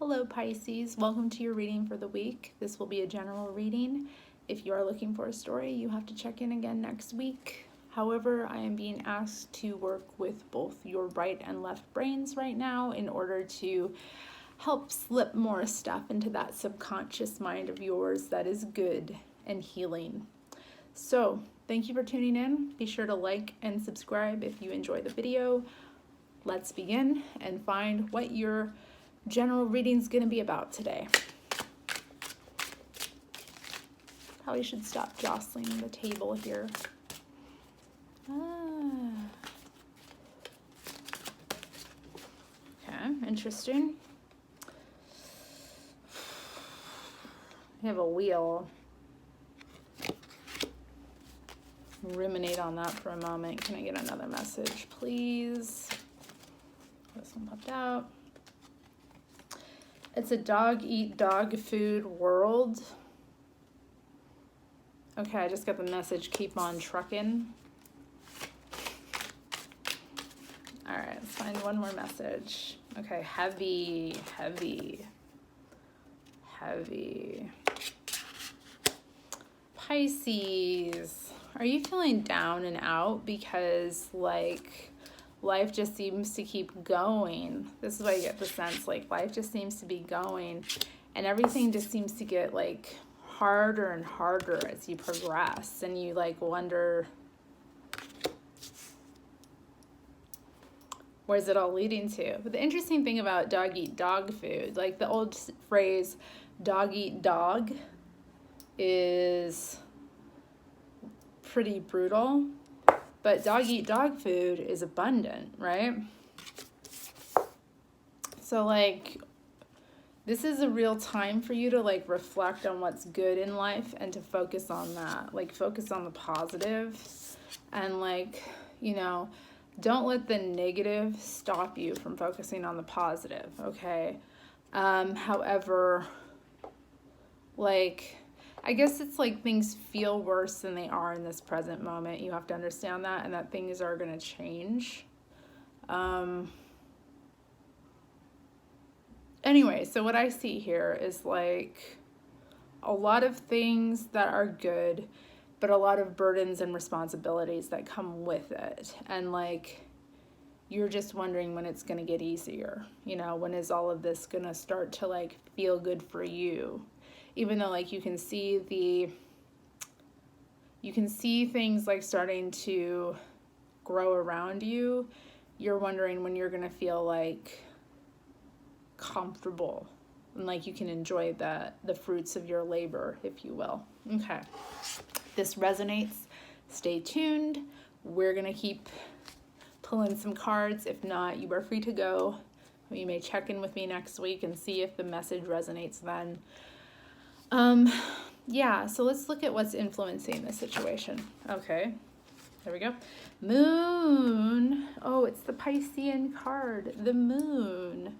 Hello Pisces, welcome to your reading for the week. This will be a general reading. If you are looking for a story, you have to check in again next week. However, I am being asked to work with both your right and left brains right now in order to help slip more stuff into that subconscious mind of yours that is good and healing. So, thank you for tuning in. Be sure to like and subscribe if you enjoy the video. Let's begin and find what your general reading's going to be about today. Probably should stop jostling the table here. Okay, interesting. I have a wheel. Ruminate on that for a moment. Can I get another message, please? This one popped out. It's a dog eat dog food world. Okay, I just got the message, keep on trucking. All right, let's find one more message. Okay, heavy. Pisces, are you feeling down and out because life just seems to keep going? This is why I get the sense life just seems to be going and everything just seems to get harder and harder as you progress, and you wonder, where's it all leading to? But the interesting thing about dog eat dog food, the old phrase dog eat dog is pretty brutal, but dog eat dog food is abundant, right? So this is a real time for you to reflect on what's good in life and to focus on that, focus on the positive, and don't let the negative stop you from focusing on the positive, okay? However, I guess it's things feel worse than they are in this present moment. You have to understand that, and that things are going to change. Anyway, so what I see here is a lot of things that are good, but a lot of burdens and responsibilities that come with it. And you're just wondering when it's going to get easier. When is all of this going to start to feel good for you? Even though you can see things starting to grow around you, you're wondering when you're going to feel comfortable and you can enjoy the fruits of your labor, if you will. Okay, this resonates. Stay tuned. We're going to keep pulling some cards. If not, you are free to go. You may check in with me next week and see if the message resonates then. Yeah, so let's look at what's influencing the situation. Okay, there we go. Moon. Oh, it's the Piscean card, the moon.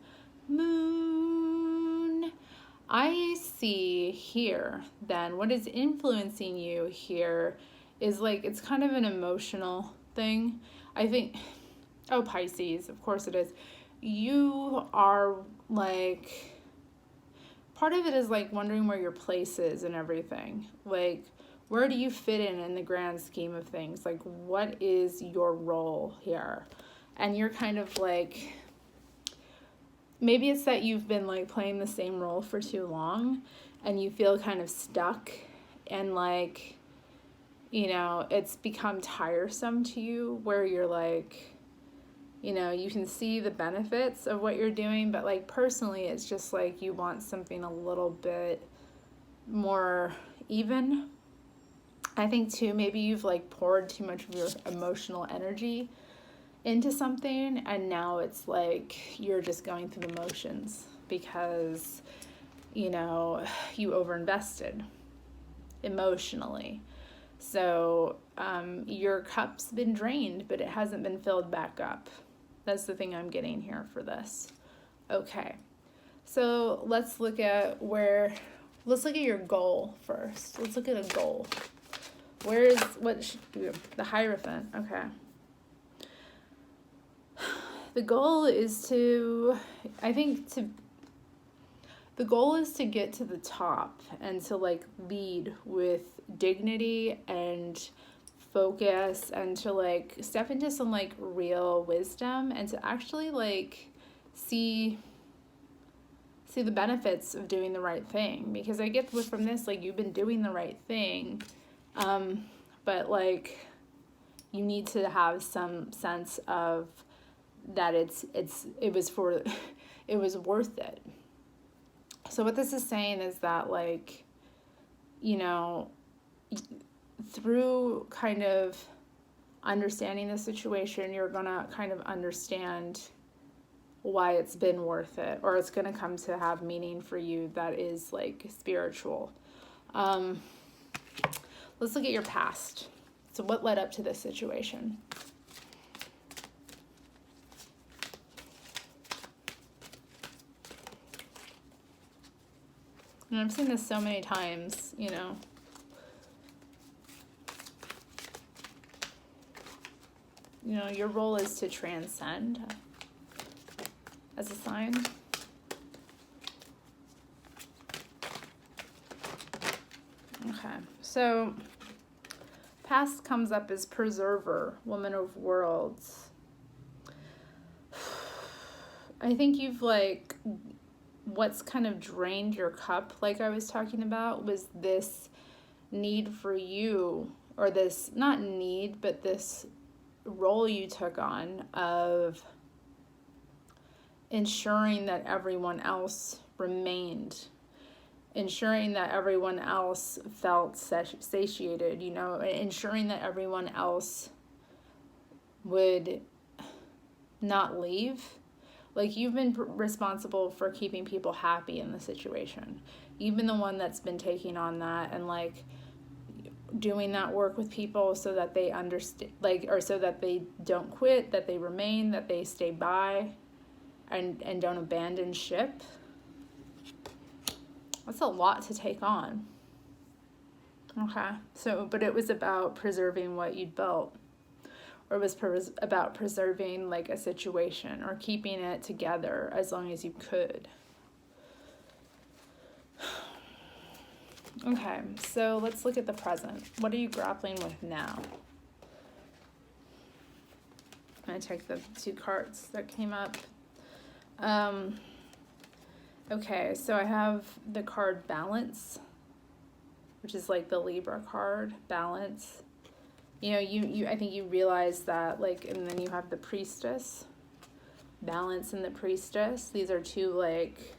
I see here then what is influencing you here is it's kind of an emotional thing. I think, oh, Pisces, of course it is. You are part of it is wondering where your place is and everything. Where do you fit in the grand scheme of things? What is your role here? And you're kind of maybe it's that you've been playing the same role for too long and you feel kind of stuck and it's become tiresome to you, where you're you can see the benefits of what you're doing, but personally it's just you want something a little bit more even. I think too, maybe you've poured too much of your emotional energy into something, and now it's you're just going through the motions because you overinvested emotionally. So your cup's been drained, but it hasn't been filled back up. That's the thing I'm getting here for this. Okay, so let's look at your goal first. Let's look at a goal. The Hierophant? Okay. The goal is to the goal is to get to the top and to like lead with dignity and focus, and to like step into some like real wisdom, and to actually like see the benefits of doing the right thing. Because I get from this, like, you've been doing the right thing, but like you need to have some sense of that it was worth it. So what this is saying is that, like, you know, through kind of understanding the situation, you're gonna kind of understand why it's been worth it, or it's gonna come to have meaning for you that is like spiritual. Let's look at your past. So what led up to this situation? And I've seen this so many times, you know. You know, your role is to transcend as a sign. Okay, so past comes up as preserver, woman of worlds. I think you've like, what's kind of drained your cup, like I was talking about, was this need for you, or this, not need, but this role you took on of ensuring that everyone else remained, ensuring that everyone else felt satiated, you know, ensuring that everyone else would not leave. Like, you've been responsible for keeping people happy in the situation. You've been the one that's been taking on that and like doing that work with people so that they understand, like, or so that they don't quit, that they remain, that they stay by and don't abandon ship. That's a lot to take on. Okay, so, but it was about preserving what you'd built, or it was about preserving like a situation, or keeping it together as long as you could. Okay, so let's look at the present. What are you grappling with now? I'm going to take the two cards that came up. Okay, so I have the card Balance, which is like the Libra card, Balance. You know, you I think you realize that, like, and then you have the Priestess, Balance and the Priestess. These are two like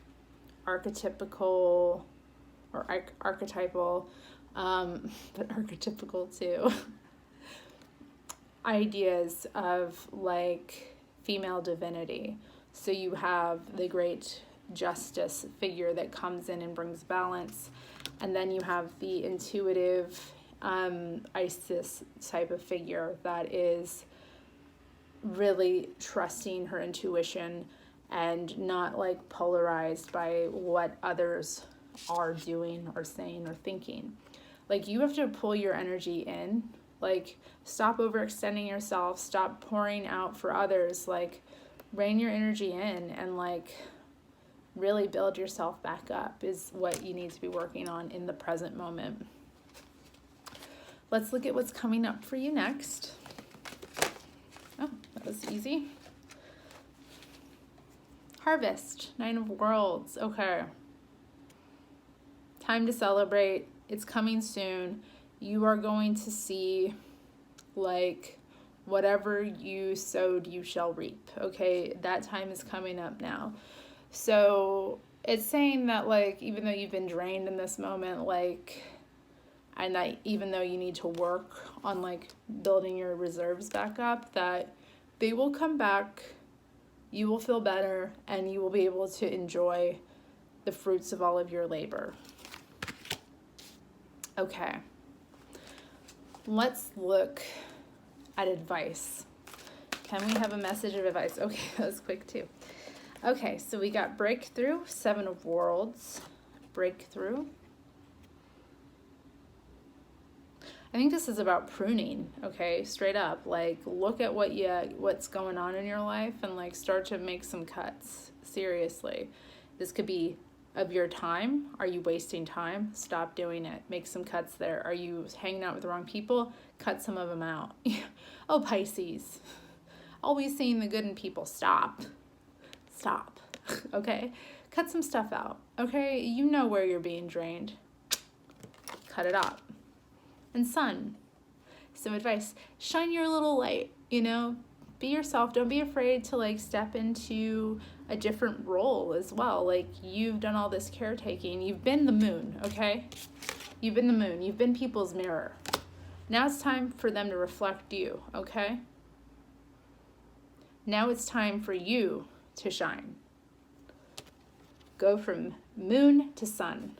archetypical, or archetypal, but archetypical too, ideas of like female divinity. So you have the great justice figure that comes in and brings balance, and then you have the intuitive Isis type of figure that is really trusting her intuition and not like polarized by what others are doing or saying or thinking. Like, you have to pull your energy in, like, stop overextending yourself, stop pouring out for others, like, rein your energy in and like really build yourself back up is what you need to be working on in the present moment. Let's look at what's coming up for you next. Oh, that was easy. Harvest, Nine of Worlds. Okay. Time to celebrate. It's coming soon. You are going to see, like, whatever you sowed, you shall reap. Okay, that time is coming up now. So it's saying that, like, even though you've been drained in this moment, like, and that even though you need to work on, like, building your reserves back up, that they will come back, you will feel better, and you will be able to enjoy the fruits of all of your labor. Okay, let's look at advice. Can we have a message of advice? Okay, that was quick too. Okay, so we got breakthrough, Seven of Worlds, breakthrough. I think this is about pruning, okay, straight up. Like, look at what's going on in your life and like start to make some cuts. Seriously. This could be of your time? Are you wasting time? Stop doing it. Make some cuts there. Are you hanging out with the wrong people? Cut some of them out. Oh, Pisces. Always seeing the good in people. Stop. Stop. Okay? Cut some stuff out. Okay? You know where you're being drained. Cut it out. And Sun. Some advice. Shine your little light, you know? Be yourself. Don't be afraid to like step into a different role as well. Like you've done all this caretaking. You've been the moon, okay? You've been the moon. You've been people's mirror. Now it's time for them to reflect you, okay? Now it's time for you to shine. Go from moon to sun.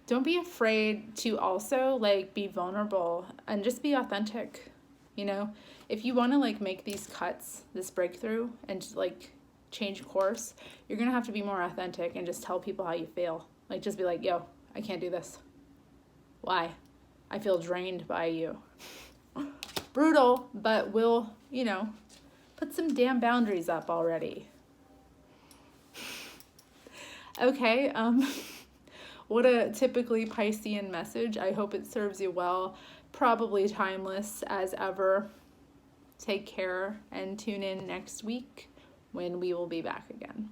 Don't be afraid to also like be vulnerable and just be authentic. You know, if you want to like make these cuts, this breakthrough, and like change course, you're going to have to be more authentic and just tell people how you feel. Like just be like, yo, I can't do this. Why? I feel drained by you. Brutal, but we'll, you know, put some damn boundaries up already. Okay, what a typically Piscean message. I hope it serves you well. Probably timeless as ever. Take care and tune in next week when we will be back again.